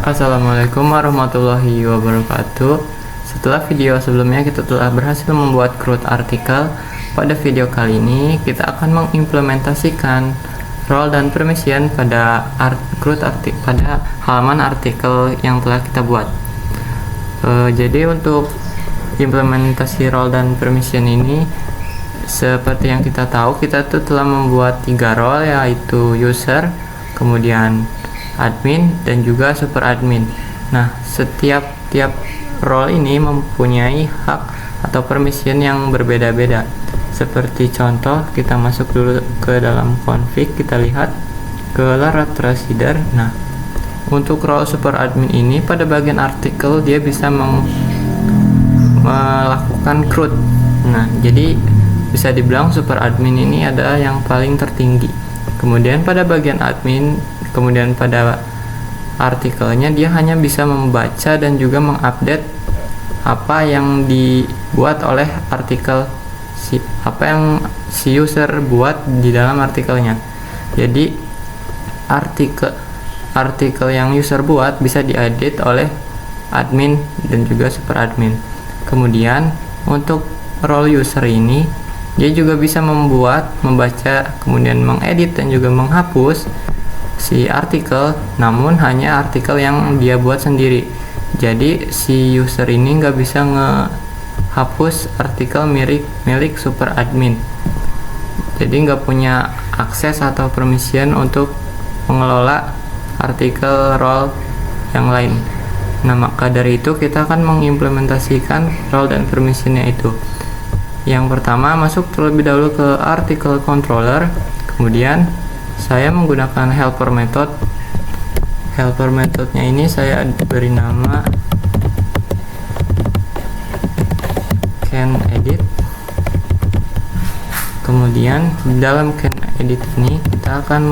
Assalamualaikum warahmatullahi wabarakatuh. Setelah video sebelumnya kita telah berhasil membuat CRUD artikel. Pada video kali ini kita akan mengimplementasikan role dan permission pada pada halaman artikel yang telah kita buat. Jadi untuk implementasi role dan permission ini, seperti yang kita tahu, kita tuh telah membuat 3 role, yaitu user, kemudian admin, dan juga super admin. Nah, setiap role ini mempunyai hak atau permission yang berbeda-beda. Seperti contoh, kita masuk dulu ke dalam config, kita lihat ke Laravel Reader. Nah, untuk role super admin ini pada bagian artikel dia bisa melakukan CRUD. Nah, jadi bisa dibilang super admin ini adalah yang paling tertinggi. Kemudian pada bagian admin, kemudian pada artikelnya dia hanya bisa membaca dan juga mengupdate apa yang dibuat oleh artikel, apa yang si user buat di dalam artikelnya. Jadi artikel yang user buat bisa diedit oleh admin dan juga super admin. Kemudian untuk role user ini dia juga bisa membaca, kemudian mengedit dan juga menghapus si artikel, namun hanya artikel yang dia buat sendiri. Jadi si user ini nggak bisa ngehapus artikel milik super admin. Jadi nggak punya akses atau permission untuk mengelola artikel role yang lain. Nah, maka dari itu kita akan mengimplementasikan role dan permissionnya itu. Yang pertama, masuk terlebih dahulu ke article controller, kemudian saya menggunakan helper method. Helper methodnya ini saya beri nama can edit. Kemudian dalam can edit ini kita akan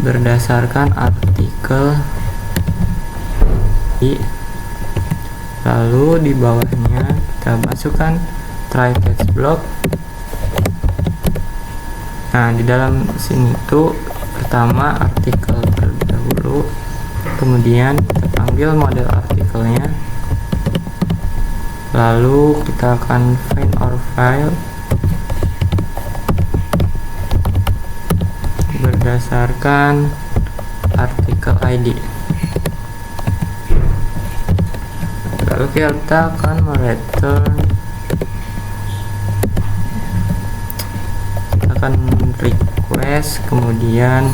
berdasarkan artikel lalu di bawahnya kita masukkan try catch block. Nah, di dalam sini tuh pertama artikel terlebih dahulu, kemudian kita panggil model artikelnya, lalu kita akan find our file berdasarkan artikel ID. Lalu kita akan mereturn, kita akan request, kemudian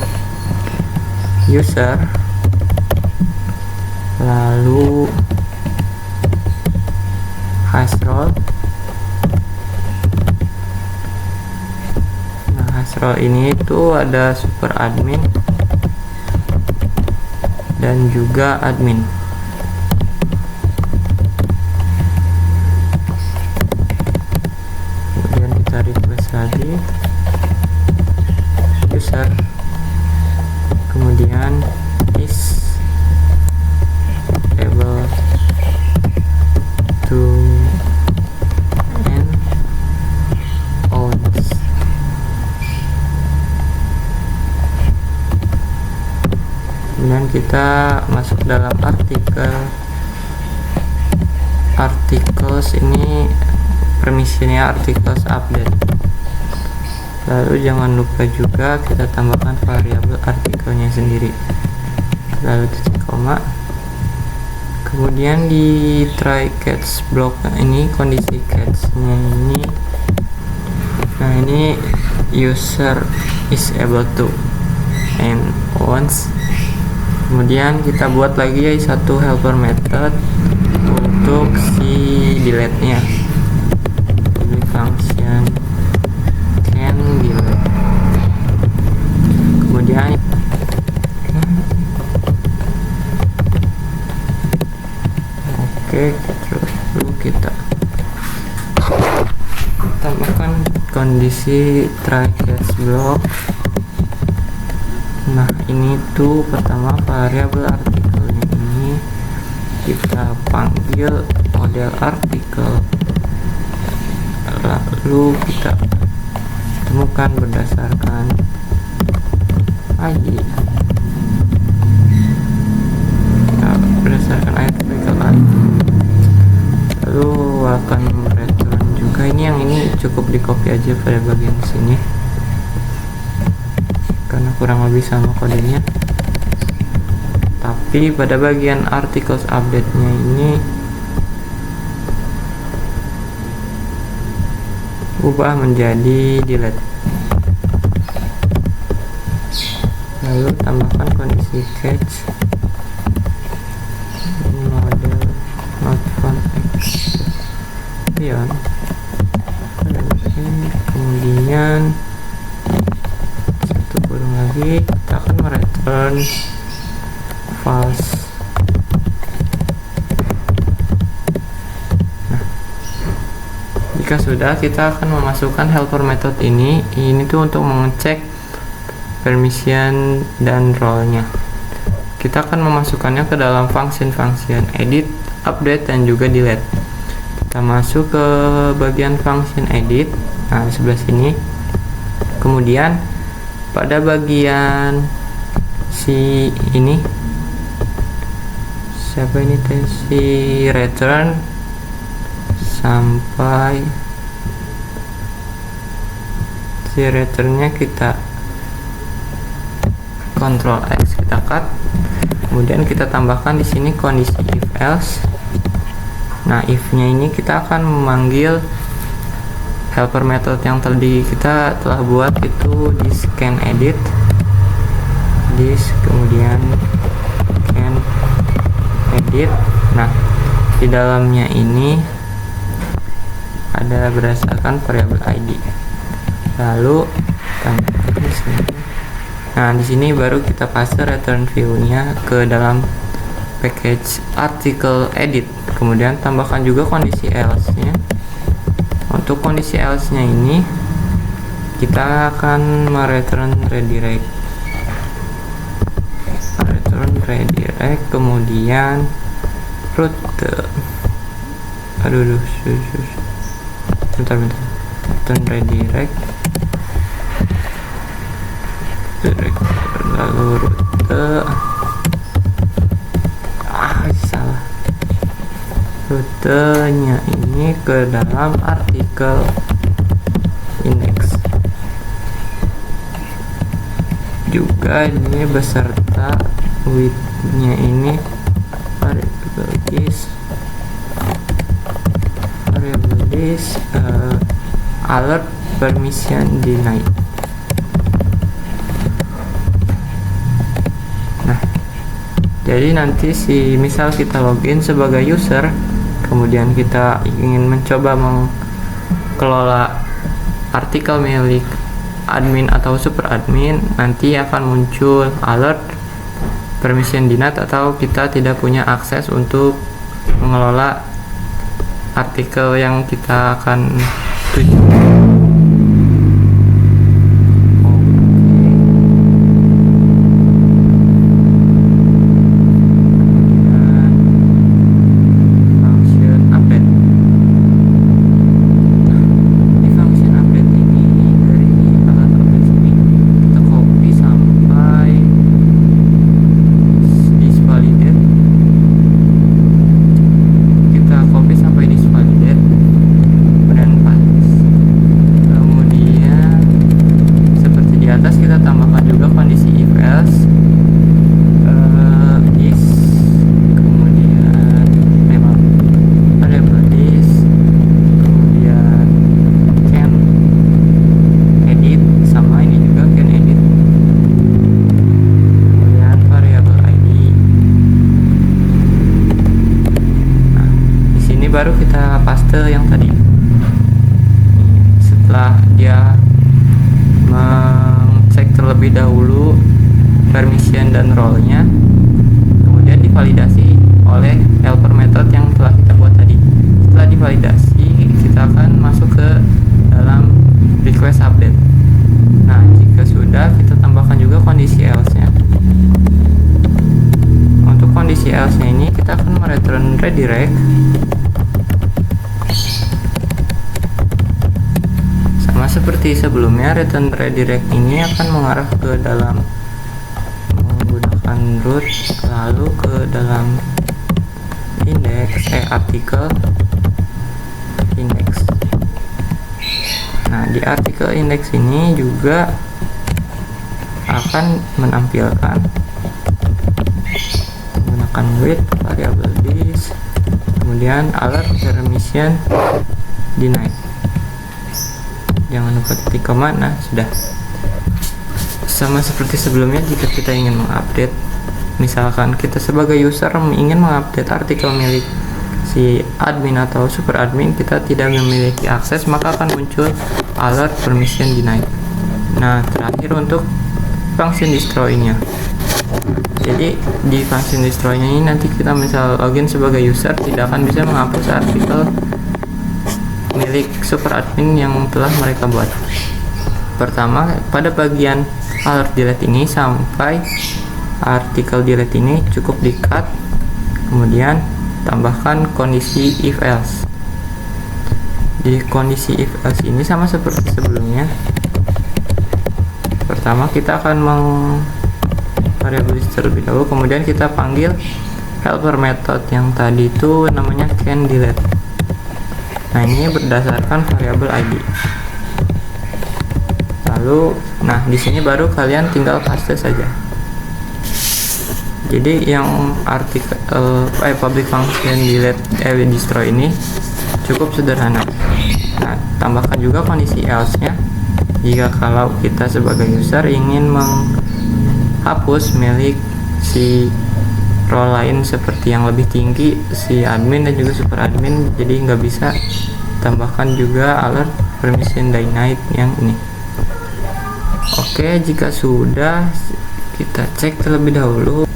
user, lalu hash role. Nah, hash role ini itu ada super admin dan juga admin. Kemudian kita request lagi user, kemudian is able to and owns. Kemudian kita masuk dalam articles ini, permissionnya articles update. Lalu jangan lupa juga kita tambahkan variabel artikelnya sendiri, lalu titik koma. Kemudian di try catch block ini, kondisi catch-nya ini, nah ini user is able to and owns. Kemudian kita buat lagi satu helper method untuk si delete nya, public function can delete. Kemudian terus dulu kita tambahkan kondisi try catch block. Nah, ini tuh pertama variabel artikelnya ini kita panggil model artikel, lalu kita temukan berdasarkan ID. berdasarkan artikel kan. Lalu akan return juga, ini yang ini cukup di copy aja pada bagian sini karena kurang lebih sama kodenya. Tapi pada bagian articles update nya ini ubah menjadi delete. Lalu tambahkan kondisi catch model not found beyond. Kemudian satu kurung lagi, kita akan mereturn false. Nah, jika sudah, kita akan memasukkan helper method ini tuh untuk mengecek permission dan role-nya. Kita akan memasukkannya ke dalam function edit, update, dan juga delete. Kita masuk ke bagian function edit, nah di sebelah sini. Kemudian pada bagian si ini, si return sampai si returnnya kita Ctrl X, kita cut. Kemudian kita tambahkan di sini kondisi if else. Nah, if-nya ini kita akan memanggil helper method yang tadi kita telah buat, itu di scan edit, kemudian scan edit. Nah, di dalamnya ini ada berdasarkan variabel ID. Lalu tambahkan di sini. Nah, di sini baru kita paste return view-nya ke dalam package article edit. Kemudian tambahkan juga kondisi else-nya. Untuk kondisi else-nya ini kita akan mereturn redirect. Kemudian rute. Bentar. Return redirect. Lalu rute. Salah. Rutenya ini ke dalam artikel index. Juga ini beserta width-nya ini variable this alert permission denied. Nah, jadi nanti misal kita login sebagai user, kemudian kita ingin mencoba mengelola artikel milik admin atau super admin, nanti akan muncul alert permission denied atau kita tidak punya akses untuk mengelola artikel yang kita akan tuju. Baru kita paste yang tadi. Setelah dia mengecek terlebih dahulu permission dan role-nya, kemudian divalidasi oleh helper method yang telah kita buat tadi. Setelah divalidasi, kita akan masuk ke dalam request update. Nah, jika sudah, kita tambahkan juga kondisi else-nya. Untuk kondisi else-nya ini kita akan mereturn redirect. Seperti sebelumnya, return redirect ini akan mengarah ke dalam menggunakan root, lalu ke dalam artikel index. Nah, di artikel index ini juga akan menampilkan menggunakan with variable this, kemudian alert permission denied. Jangan lupa titik koma. Nah, sudah. Sama seperti sebelumnya, jika kita ingin mengupdate, misalkan kita sebagai user ingin mengupdate artikel milik si admin atau super admin, kita tidak memiliki akses, maka akan muncul alert permission denied. Nah, terakhir untuk function destroy-nya. Jadi di function destroy-nya ini nanti kita misal login sebagai user, tidak akan bisa menghapus artikel milik super admin yang telah mereka buat. Pertama, pada bagian alert delete ini sampai artikel delete ini cukup di cut, kemudian tambahkan kondisi if else. Di kondisi if else ini sama seperti sebelumnya. Pertama kita akan variable terlebih dahulu, kemudian kita panggil helper method yang tadi itu namanya can delete. Nah, ini berdasarkan variabel id. Lalu, nah di sini baru kalian tinggal paste saja. Jadi yang artikel public function delete destroy ini cukup sederhana. Nah, tambahkan juga kondisi else-nya. Jika kalau kita sebagai user ingin menghapus milik si role lain seperti yang lebih tinggi, si admin dan juga super admin, jadi nggak bisa. Tambahkan juga alert permission denied yang ini. Oke, jika sudah, kita cek terlebih dahulu.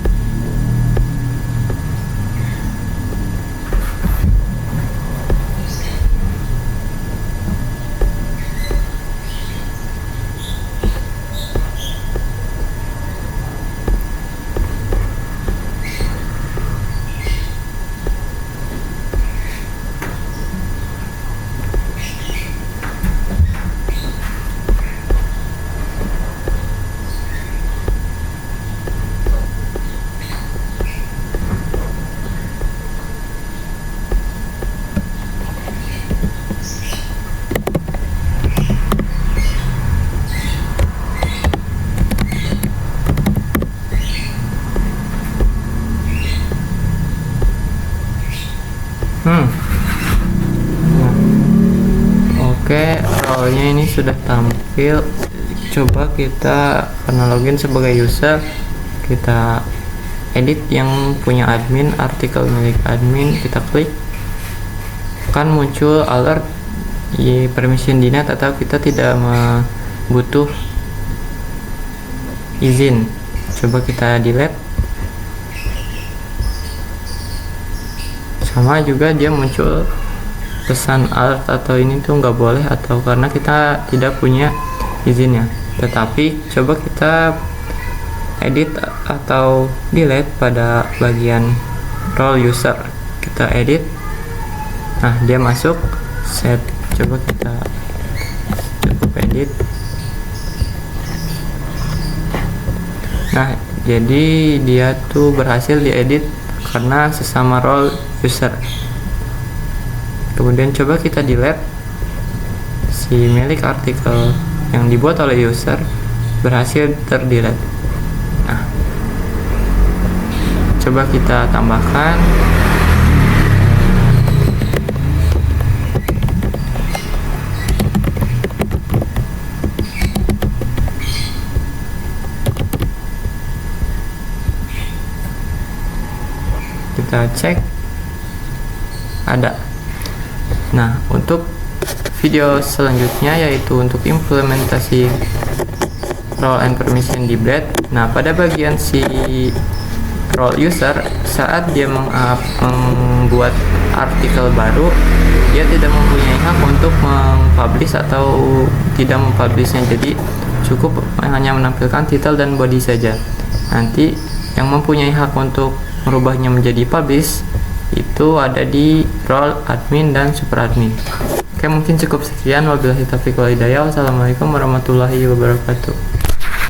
Oke, role-nya ini sudah tampil. Coba kita karena login sebagai user, kita edit yang punya admin, artikel milik admin, kita klik, kan muncul alert permission denied atau kita tidak butuh izin. Coba kita delete. Sama juga dia muncul pesan alert atau ini tuh nggak boleh, atau karena kita tidak punya izinnya. Tetapi coba kita edit atau delete pada bagian role user, kita edit. Nah, dia masuk set. Coba kita cukup edit. Nah, jadi dia tuh berhasil diedit karena sesama role user. Kemudian coba kita delete, si milik artikel yang dibuat oleh user berhasil terdelete. Nah, coba kita tambahkan kita cek ada. Nah, untuk video selanjutnya yaitu untuk implementasi role and permission di Blade. Nah, pada bagian si role user, saat dia membuat artikel baru, dia tidak mempunyai hak untuk mempublish atau tidak mempublishnya. Jadi cukup hanya menampilkan title dan body saja. Nanti yang mempunyai hak untuk merubahnya menjadi publish itu ada di role admin dan super admin. Oke, mungkin cukup sekian. Wabillahi taufiq wal hidayah. Wassalamualaikum warahmatullahi wabarakatuh.